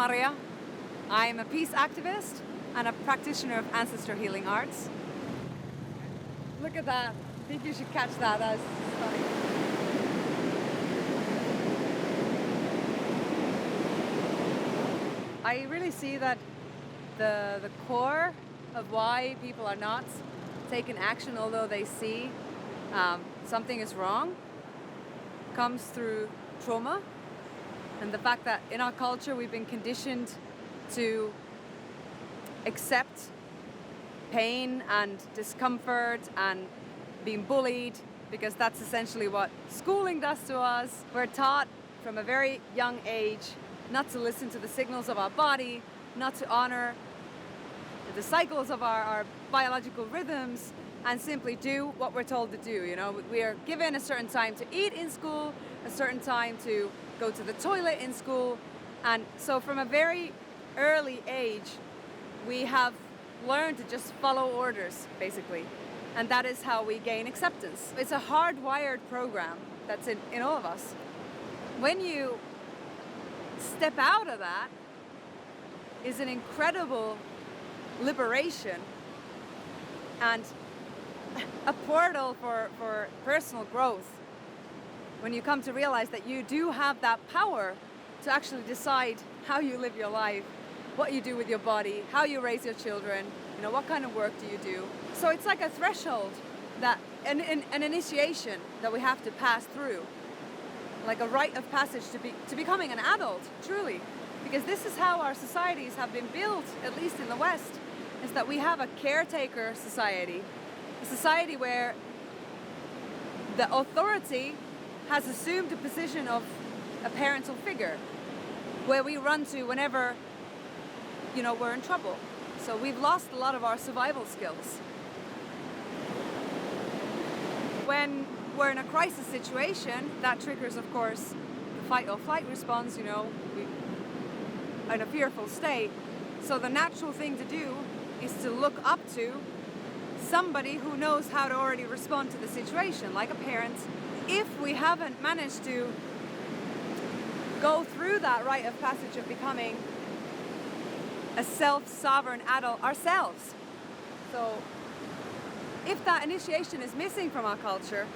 Maria. I am a peace activist and a practitioner of ancestral healing arts. Look at that. I think you should catch that. That's stunning. I really see that the core of why people are not taking action, although they see something is wrong, comes through trauma. And the fact that in our culture we've been conditioned to accept pain and discomfort and being bullied, because that's essentially what schooling does to us. We're taught from a very young age not to listen to the signals of our body, not to honor the cycles of our biological rhythms, and simply do what we're told to do. You know, we are given a certain time to eat in school, a certain time to go to the toilet in school, and so from a very early age we have learned to just follow orders, basically, and that is how we gain acceptance. It's a hardwired program that's in all of us. When you step out of that is an incredible liberation and a portal for personal growth, when you come to realize that you do have that power to actually decide how you live your life, what you do with your body, how you raise your children, you know, what kind of work do you do. So it's like a threshold, that an initiation that we have to pass through, like a rite of passage to becoming an adult, truly. Because this is how our societies have been built, at least in the West, is that we have a caretaker society, a society where the authority has assumed a position of a parental figure, where we run to whenever, you know, we're in trouble. So we've lost a lot of our survival skills. When we're in a crisis situation, that triggers, of course, the fight or flight response. You know, we're in a fearful state. So the natural thing to do is to look up to somebody who knows how to already respond to the situation, like a parent. If we haven't managed to go through that rite of passage of becoming a self-sovereign adult ourselves, so if that initiation is missing from our culture,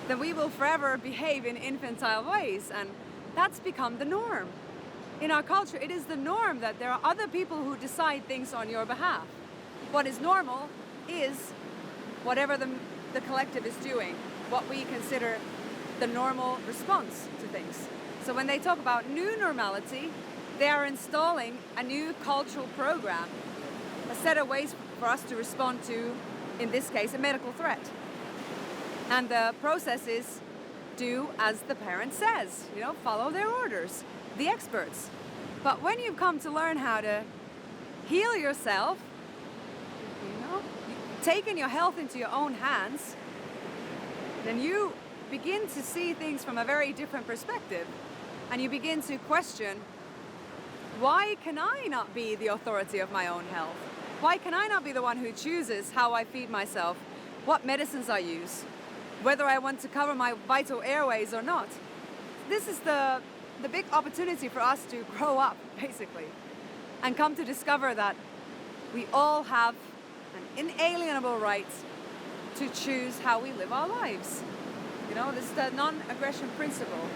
then we will forever behave in infantile ways, and that's become the norm. In our culture, it is the norm that there are other people who decide things on your behalf. What is normal is whatever the collective is doing, what we consider the normal response to things. So when they talk about new normality, they are installing a new cultural program, a set of ways for us to respond to, in this case, a medical threat. And the process is do as the parent says, you know, follow their orders, the experts. But when you've come to learn how to heal yourself, you know, taking your health into your own hands, then you begin to see things from a very different perspective. And you begin to question, why can I not be the authority of my own health? Why can I not be the one who chooses how I feed myself, what medicines I use, whether I want to cover my vital airways or not? This is the big opportunity for us to grow up, basically, and come to discover that we all have an inalienable right to choose how we live our lives. You know, this is the non-aggression principle.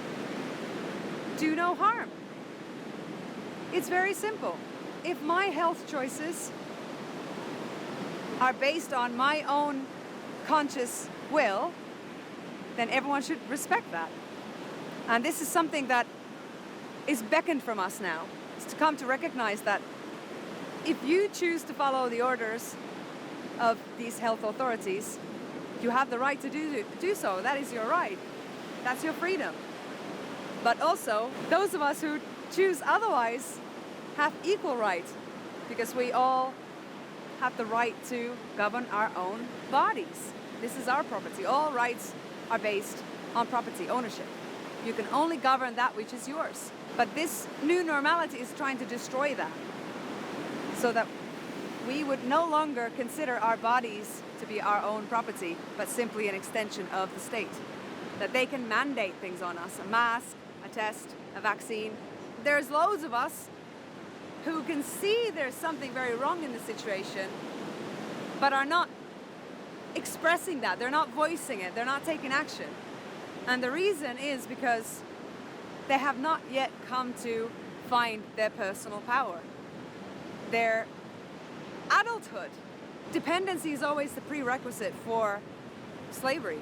Do no harm. It's very simple. If my health choices are based on my own conscious will, then everyone should respect that. And this is something that is beckoned from us now. It's to come to recognize that if you choose to follow the orders of these health authorities, you have the right to do so. That is your right. That's your freedom. But also, those of us who choose otherwise have equal right, because we all have the right to govern our own bodies. This is our property. All rights are based on property ownership. You can only govern that which is yours. But this new normality is trying to destroy that, so that we would no longer consider our bodies to be our own property, but simply an extension of the state. That they can mandate things on us, a mask, a test, a vaccine. There's loads of us who can see there's something very wrong in the situation, but are not expressing that. They're not voicing it. They're not taking action. And the reason is because they have not yet come to find their personal power, their adulthood. Dependency is always the prerequisite for slavery.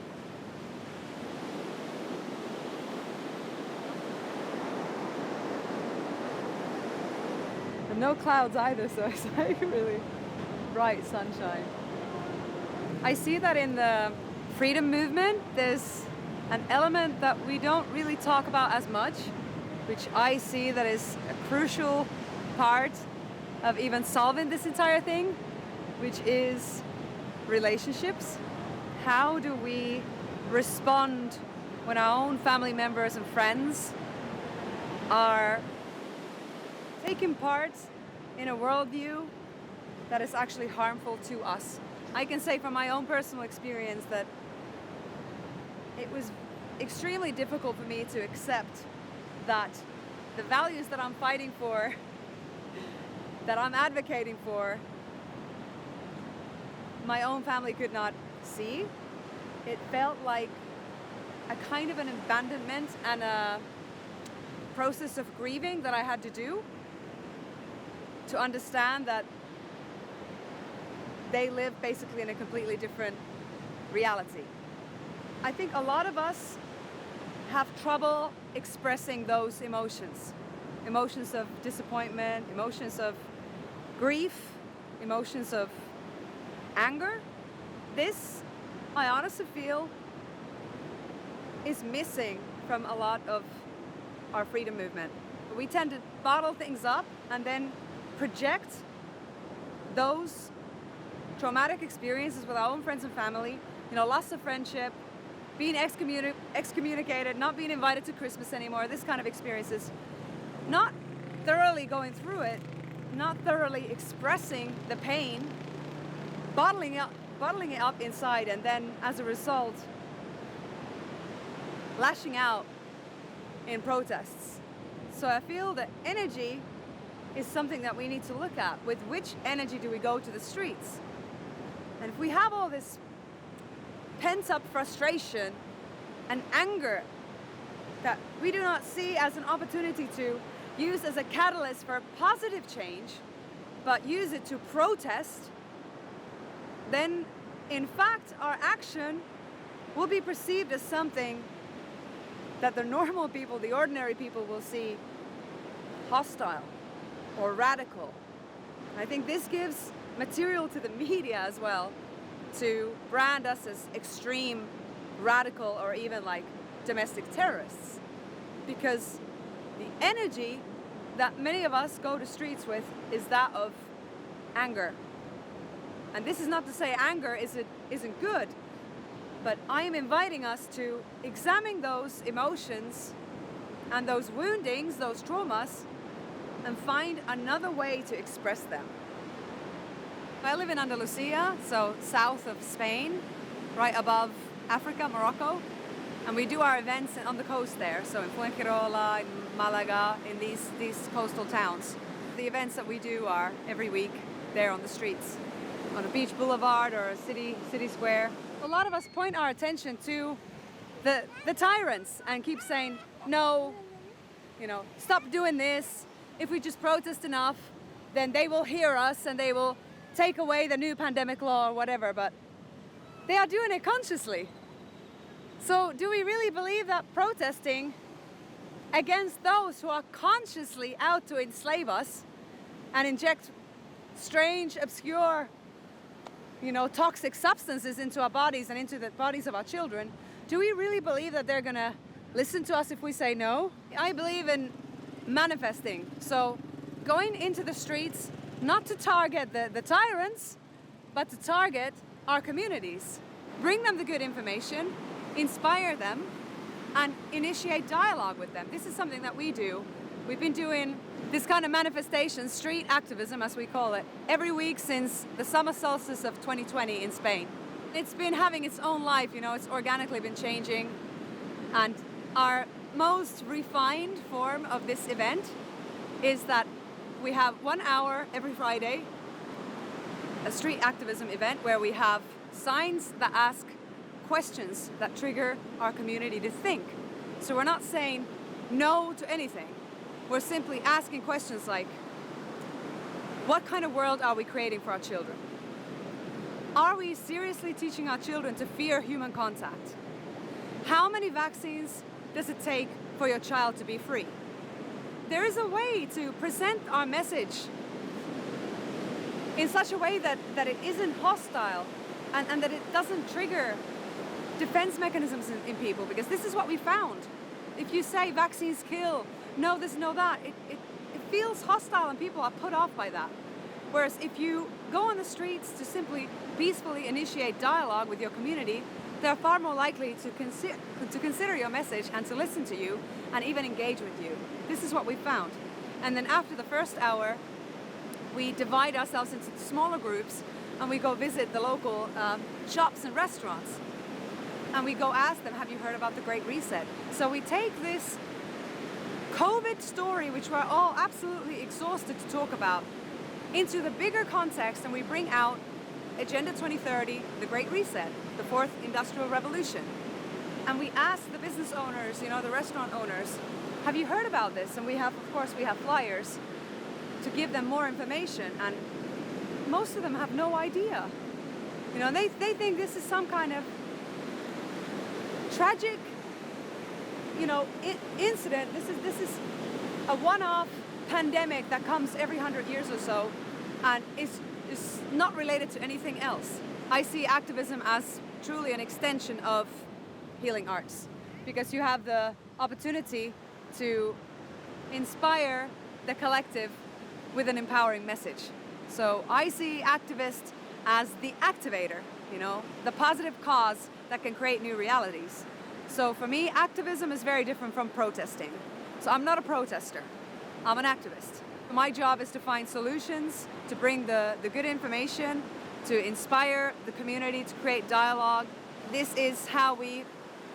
And no clouds either, so it's like really bright sunshine. I see that in the freedom movement, there's an element that we don't really talk about as much, which I see that is a crucial part of even solving this entire thing, which is relationships. How do we respond when our own family members and friends are taking part in a worldview that is actually harmful to us? I can say from my own personal experience that it was extremely difficult for me to accept that the values that I'm fighting for, that I'm advocating for, my own family could not see. It felt like a kind of an abandonment and a process of grieving that I had to do to understand that they live basically in a completely different reality. I think a lot of us have trouble expressing those emotions. Emotions of disappointment, emotions of grief, emotions of anger. This, I honestly feel, is missing from a lot of our freedom movement. We tend to bottle things up and then project those traumatic experiences with our own friends and family, loss of friendship, being excommunicated, not being invited to Christmas anymore, this kind of experiences, not thoroughly going through it, not thoroughly expressing the pain, bottling it up inside, and then as a result, lashing out in protests. So I feel that energy is something that we need to look at. With which energy do we go to the streets? And if we have all this pent-up frustration and anger that we do not see as an opportunity to use as a catalyst for positive change, but use it to protest, then in fact our action will be perceived as something that the normal people, the ordinary people, will see hostile or radical. I think this gives material to the media as well to brand us as extreme, radical, or even like domestic terrorists, because the energy that many of us go to streets with is that of anger. And this is not to say anger isn't good, but I am inviting us to examine those emotions and those woundings, those traumas, and find another way to express them. I live in Andalusia, so south of Spain, right above Africa, Morocco, and we do our events on the coast there, so in Fuengirola, in Malaga, in these coastal towns. The events that we do are every week there on the streets, on a beach boulevard or a city square. A lot of us point our attention to the tyrants and keep saying, no, stop doing this. If we just protest enough, then they will hear us and they will take away the new pandemic law or whatever, but they are doing it consciously. So do we really believe that protesting against those who are consciously out to enslave us and inject strange, obscure, toxic substances into our bodies and into the bodies of our children, do we really believe that they're gonna listen to us if we say no? I believe in manifesting. So going into the streets, not to target the tyrants, but to target our communities. Bring them the good information, inspire them, and initiate dialogue with them. This is something that we do. We've been doing this kind of manifestation, street activism as we call it, every week since the summer solstice of 2020 in Spain. It's been having its own life, it's organically been changing. And our most refined form of this event is that we have 1 hour every Friday, a street activism event where we have signs that ask questions that trigger our community to think. So we're not saying no to anything. We're simply asking questions like, what kind of world are we creating for our children? Are we seriously teaching our children to fear human contact? How many vaccines does it take for your child to be free? There is a way to present our message in such a way that it isn't hostile and that it doesn't trigger defense mechanisms in people, because this is what we found. If you say vaccines kill, no this, no that, it feels hostile and people are put off by that. Whereas if you go on the streets to simply peacefully initiate dialogue with your community, they're far more likely to consider your message and to listen to you and even engage with you. This is what we found. And then after the first hour, we divide ourselves into smaller groups and we go visit the local shops and restaurants. And we go ask them, have you heard about the Great Reset? So we take this COVID story, which we're all absolutely exhausted to talk about, into the bigger context, and we bring out Agenda 2030, the Great Reset, the Fourth Industrial Revolution. And we ask the business owners, the restaurant owners, have you heard about this? And we have flyers to give them more information, and most of them have no idea. They think this is some kind of tragic, incident. This is a one-off pandemic that comes every 100 years or so, and is not related to anything else. I see activism as truly an extension of healing arts, because you have the opportunity to inspire the collective with an empowering message. So I see activists as the activator, the positive cause that can create new realities. So for me, activism is very different from protesting. So I'm not a protester, I'm an activist. My job is to find solutions, to bring the good information, to inspire the community, to create dialogue. This is how we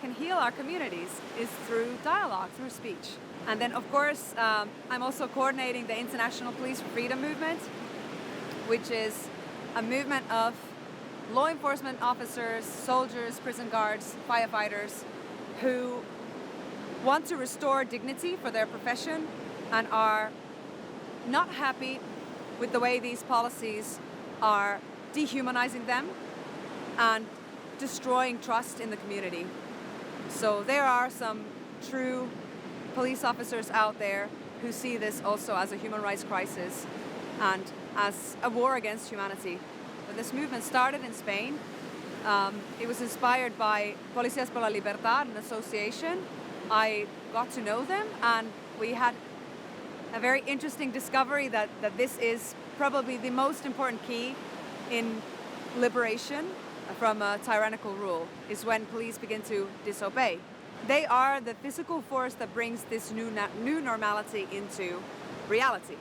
can heal our communities, is through dialogue, through speech. And then of course, I'm also coordinating the International Police for Freedom movement, which is a movement of law enforcement officers, soldiers, prison guards, firefighters, who want to restore dignity for their profession and are not happy with the way these policies are dehumanizing them and destroying trust in the community. So there are some true police officers out there who see this also as a human rights crisis and as a war against humanity. But this movement started in Spain. It was inspired by Policías por la Libertad, an association. I got to know them, and we had a very interesting discovery that this is probably the most important key in liberation from a tyrannical rule, is when police begin to disobey. They are the physical force that brings this new normality into reality.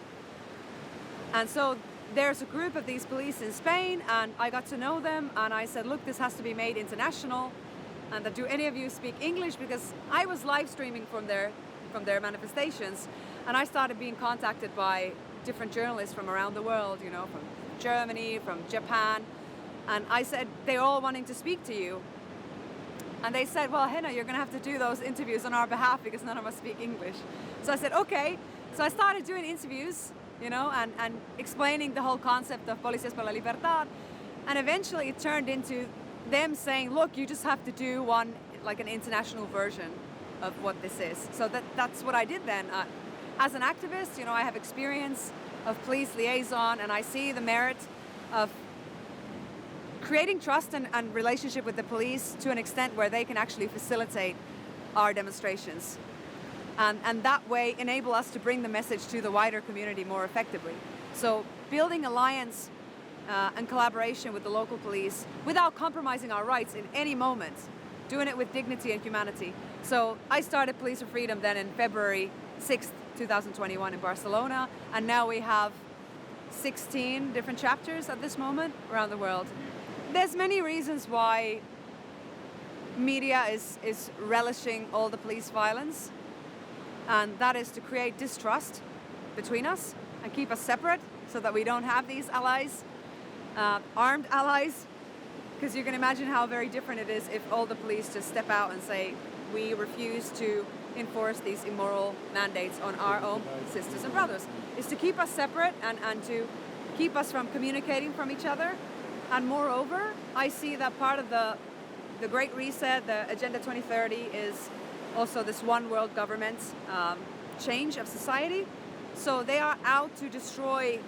And so there's a group of these police in Spain, and I got to know them, and I said, look, this has to be made international, and do any of you speak English? Because I was live streaming from their manifestations, and I started being contacted by different journalists from around the world, from Germany, from Japan, and I said, they're all wanting to speak to you. And they said, well, Henna, you're gonna have to do those interviews on our behalf because none of us speak English. So I said, okay. So I started doing interviews, and explaining the whole concept of Policías por la Libertad, and eventually it turned into them saying, look, you just have to do one, like an international version of what this is. So that's what I did then. As an activist, I have experience of police liaison, and I see the merit of creating trust and relationship with the police to an extent where they can actually facilitate our demonstrations. And that way enable us to bring the message to the wider community more effectively. So building alliance and collaboration with the local police without compromising our rights in any moment, doing it with dignity and humanity. So I started Police for Freedom then in February 6th, 2021 in Barcelona, and now we have 16 different chapters at this moment around the world. There's many reasons why media is relishing all the police violence, and that is to create distrust between us and keep us separate so that we don't have these allies, armed allies. Because you can imagine how very different it is if all the police just step out and say, we refuse to enforce these immoral mandates on our own sisters and brothers. Is to keep us separate and to keep us from communicating from each other. And moreover, I see that part of the Great Reset, the Agenda 2030, is also this one world government change of society. So they are out to destroy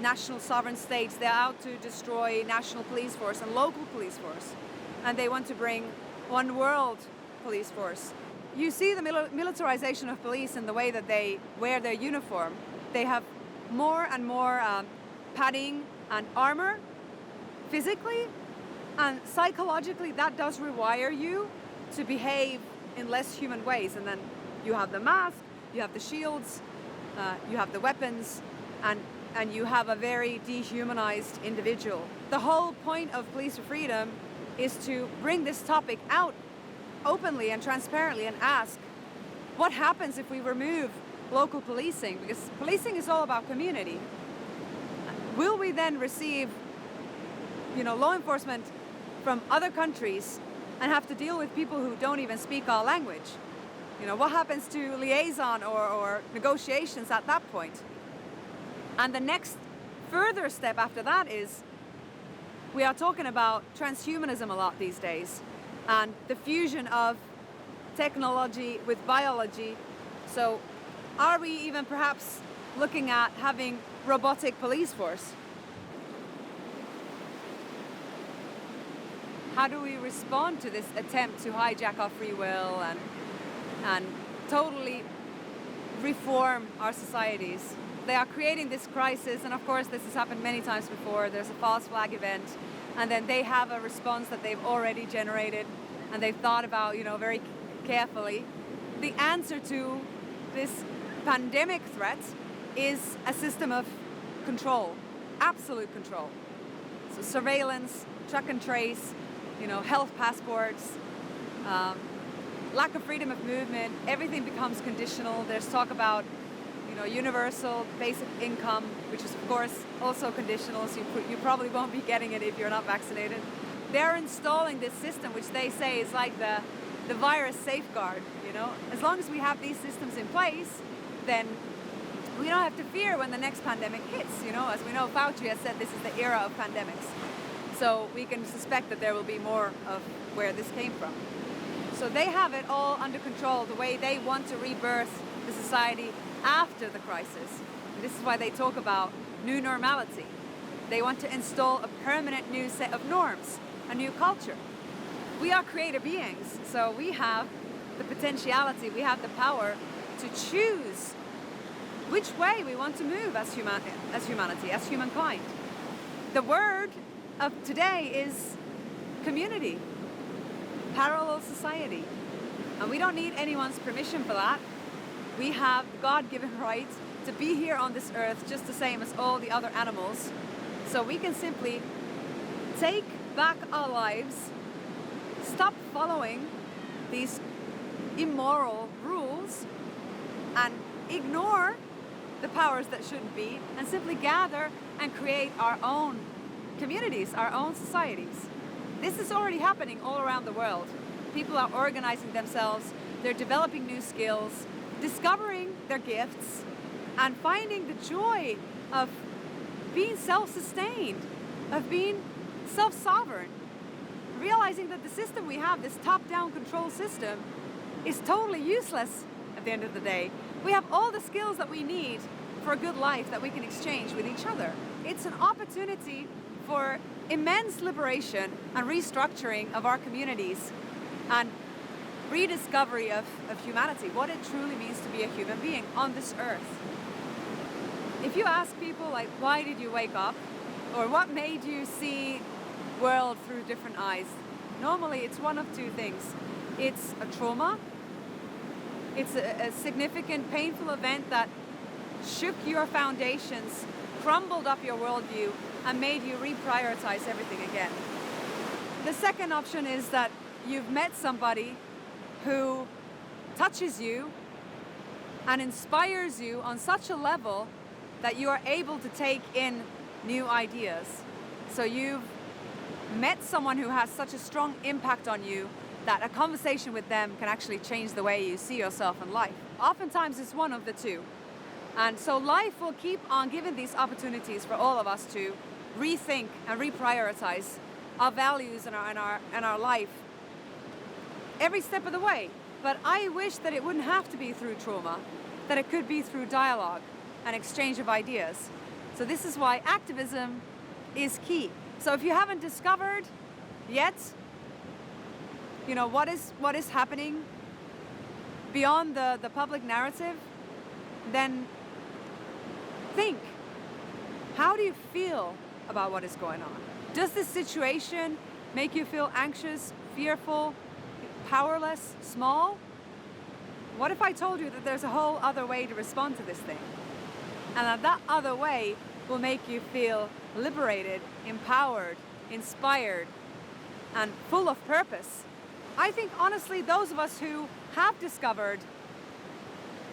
national sovereign states. They're out to destroy national police force and local police force. And they want to bring one world police force. You see the militarization of police in the way that they wear their uniform. They have more and more padding and armor physically, and psychologically that does rewire you to behave in less human ways. And then you have the mask, you have the shields, you have the weapons, and you have a very dehumanized individual. The whole point of Police for Freedom is to bring this topic out openly and transparently and ask, what happens if we remove local policing? Because policing is all about community. Will we then receive, law enforcement from other countries and have to deal with people who don't even speak our language? What happens to liaison or negotiations at that point? And the next further step after that is, we are talking about transhumanism a lot these days, and the fusion of technology with biology. So are we even perhaps looking at having robotic police force? How do we respond to this attempt to hijack our free will and totally reform our societies? They are creating this crisis, and of course this has happened many times before. There's a false flag event, and then they have a response that they've already generated and they've thought about, very carefully. The answer to this pandemic threat is a system of control, absolute control. So surveillance, track and trace, health passports, lack of freedom of movement, everything becomes conditional. There's talk about universal basic income, which is of course also conditional, so you probably won't be getting it if you're not vaccinated. They're installing this system which they say is like the virus safeguard. As long as we have these systems in place, then we don't have to fear when the next pandemic hits. As we know, Fauci has said this is the era of pandemics, so we can suspect that there will be more of where this came from. So they have it all under control, the way they want to rebirth the society after the crisis. And this is why they talk about new normality. They want to install a permanent new set of norms, a new culture. We are creative beings, so we have the potentiality, we have the power to choose which way we want to move as humanity, as humankind. The word of today is community, parallel society. And we don't need anyone's permission for that. We have God-given right to be here on this earth just the same as all the other animals. So we can simply take back our lives, stop following these immoral rules, and ignore the powers that shouldn't be, and simply gather and create our own communities, our own societies. This is already happening all around the world. People are organizing themselves, they're developing new skills, discovering their gifts, and finding the joy of being self-sustained, of being self-sovereign, realizing that the system we have, this top-down control system, is totally useless at the end of the day. We have all the skills that we need for a good life that we can exchange with each other. It's an opportunity for immense liberation and restructuring of our communities and rediscovery of humanity, what it truly means to be a human being on this earth. If you ask people, like, why did you wake up? Or what made you see world through different eyes? Normally it's one of two things. It's a trauma. It's a significant, painful event that shook your foundations, crumbled up your worldview, and made you reprioritize everything again. The second option is that you've met somebody who touches you and inspires you on such a level that you are able to take in new ideas. So you've met someone who has such a strong impact on you that a conversation with them can actually change the way you see yourself in life. Oftentimes it's one of the two. And so life will keep on giving these opportunities for all of us to rethink and reprioritize our values and our life every step of the way. But I wish that it wouldn't have to be through trauma, that it could be through dialogue and exchange of ideas. So this is why activism is key. So if you haven't discovered yet, what is happening beyond the public narrative, then think, how do you feel about what is going on? Does this situation make you feel anxious, fearful, powerless, small? What if I told you that there's a whole other way to respond to this thing? And that other way will make you feel liberated, empowered, inspired, and full of purpose. I think honestly, those of us who have discovered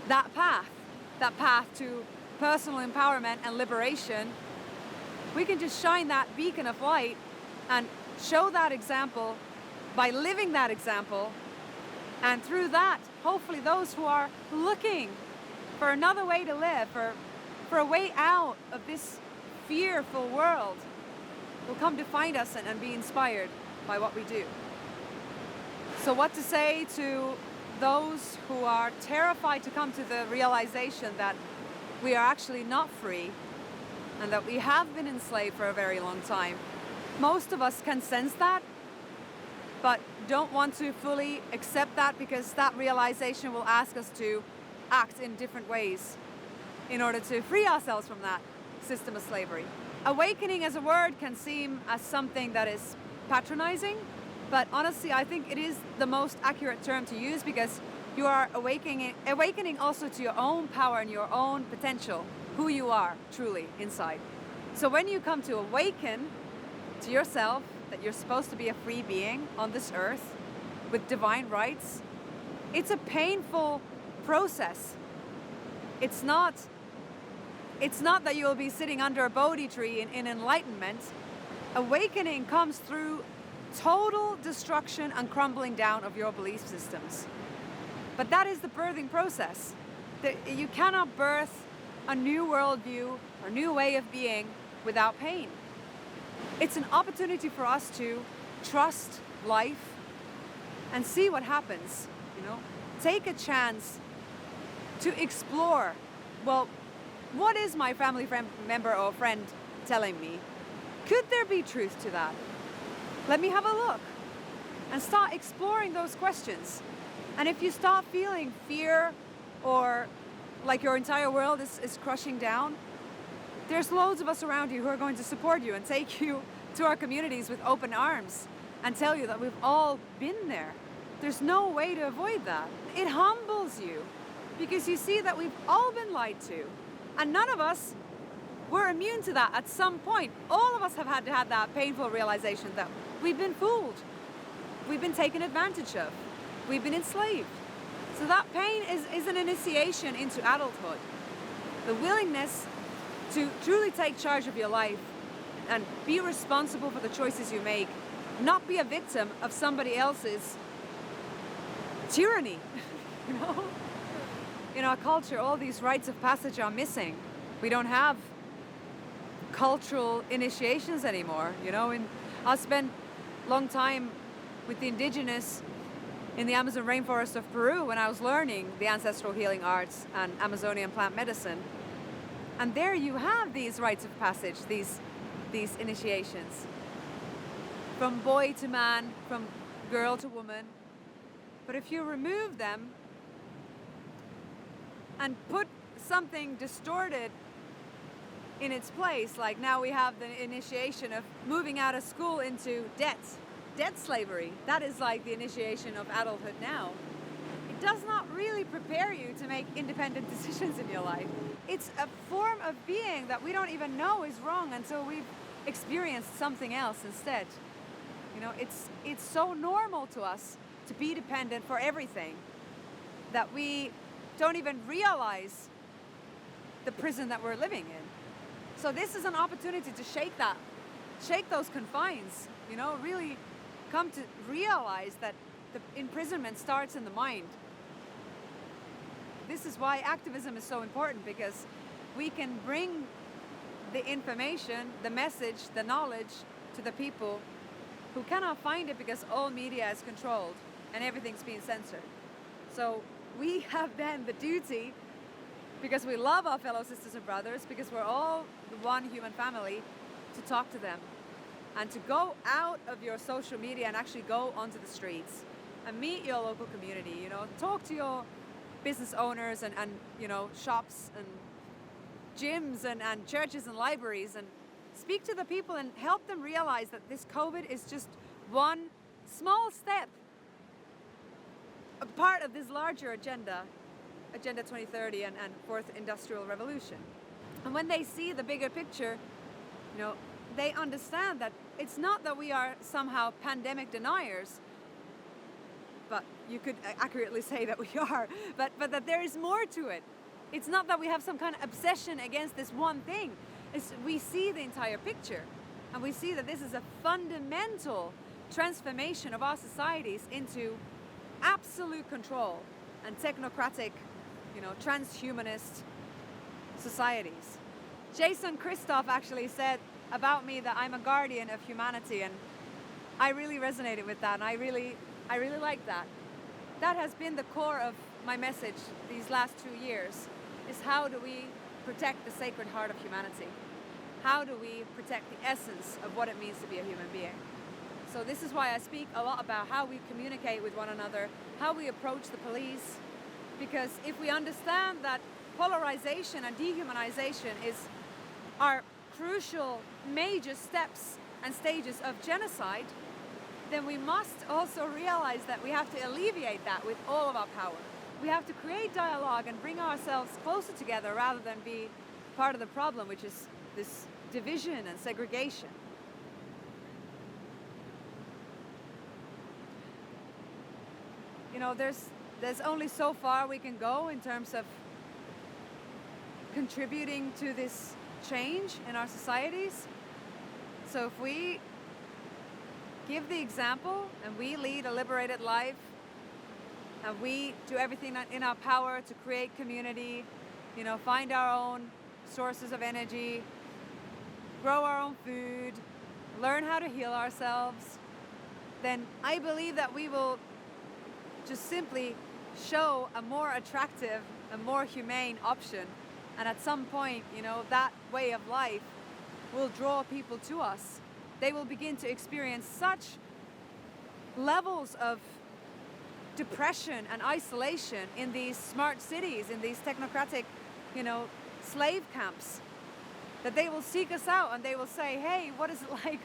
that path to personal empowerment and liberation, we can just shine that beacon of light and show that example by living that example. And through that, hopefully those who are looking for another way to live, for a way out of this fearful world, will come to find us and be inspired by what we do. So what to say to those who are terrified to come to the realization that we are actually not free and that we have been enslaved for a very long time? Most of us can sense that, but don't want to fully accept that, because that realization will ask us to act in different ways in order to free ourselves from that system of slavery. Awakening as a word can seem as something that is patronizing, but honestly I think it is the most accurate term to use, because you are awakening also to your own power and your own potential, who you are truly inside. So when you come to awaken to yourself, that you're supposed to be a free being on this earth with divine rights, it's a painful process. It's not that you'll be sitting under a Bodhi tree in enlightenment. Awakening comes through total destruction and crumbling down of your belief systems. But that is the birthing process. You cannot birth a new worldview or new way of being without pain. It's an opportunity for us to trust life and see what happens. Take a chance to explore, well, what is my family member or friend telling me? Could there be truth to that? Let me have a look and start exploring those questions. And if you start feeling fear or like your entire world is crushing down, there's loads of us around you who are going to support you and take you to our communities with open arms and tell you that we've all been there. There's no way to avoid that. It humbles you because you see that we've all been lied to, and none of us were immune to that at some point. All of us have had to have that painful realization that we've been fooled, we've been taken advantage of, we've been enslaved. So that pain is an initiation into adulthood. The willingness to truly take charge of your life and be responsible for the choices you make, not be a victim of somebody else's tyranny. In our culture, all these rites of passage are missing. We don't have cultural initiations anymore. I spent a long time with the indigenous in the Amazon rainforest of Peru when I was learning the ancestral healing arts and Amazonian plant medicine. And there you have these rites of passage, these initiations. From boy to man, from girl to woman. But if you remove them and put something distorted in its place, like now we have the initiation of moving out of school into debt slavery. That is like the initiation of adulthood now. It does not really prepare you to make independent decisions in your life. It's a form of being that we don't even know is wrong until we've experienced something else instead. It's so normal to us to be dependent for everything that we don't even realize the prison that we're living in. So this is an opportunity to shake those confines, really come to realize that the imprisonment starts in the mind. This is why activism is so important, because we can bring the information, the message, the knowledge to the people who cannot find it because all media is controlled and everything's being censored. So we have then the duty, because we love our fellow sisters and brothers, because we're all the one human family, to talk to them and to go out of your social media and actually go onto the streets and meet your local community, talk to your business owners and shops and gyms and churches and libraries, and speak to the people and help them realize that this COVID is just one small step, a part of this larger Agenda 2030 and Fourth Industrial Revolution. And when they see the bigger picture, they understand that it's not that we are somehow pandemic deniers, but you could accurately say that we are, but that there is more to it. It's not that we have some kind of obsession against this one thing. We see the entire picture, and we see that this is a fundamental transformation of our societies into absolute control and technocratic, transhumanist societies. Jason Christoph actually said about me that I'm a guardian of humanity, and I really resonated with that, and I really like that. That has been the core of my message these last 2 years, is how do we protect the sacred heart of humanity? How do we protect the essence of what it means to be a human being? So this is why I speak a lot about how we communicate with one another, how we approach the police, because if we understand that polarization and dehumanization are crucial major steps and stages of genocide, then we must also realize that we have to alleviate that with all of our power. We have to create dialogue and bring ourselves closer together rather than be part of the problem, which is this division and segregation. There's only so far we can go in terms of contributing to this change in our societies. So if we give the example and we lead a liberated life and we do everything in our power to create community, find our own sources of energy, grow our own food, learn how to heal ourselves, then I believe that we will just simply show a more attractive, a more humane option. And at some point, that way of life will draw people to us. They will begin to experience such levels of depression and isolation in these smart cities, in these technocratic, slave camps, that they will seek us out and they will say, hey, what is it like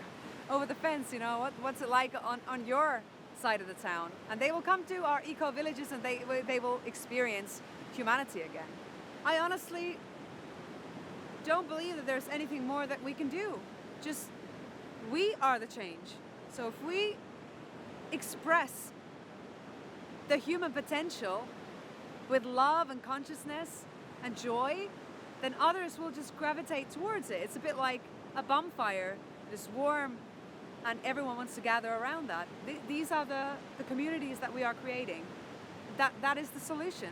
over the fence? What's it like on your side of the town? And they will come to our eco-villages and they will experience humanity again. I honestly don't believe that there's anything more that we can do. Just we are the change. So if we express the human potential with love and consciousness and joy, then others will just gravitate towards it. It's a bit like a bonfire, just warm, and everyone wants to gather around that. These are the communities that we are creating. That is the solution.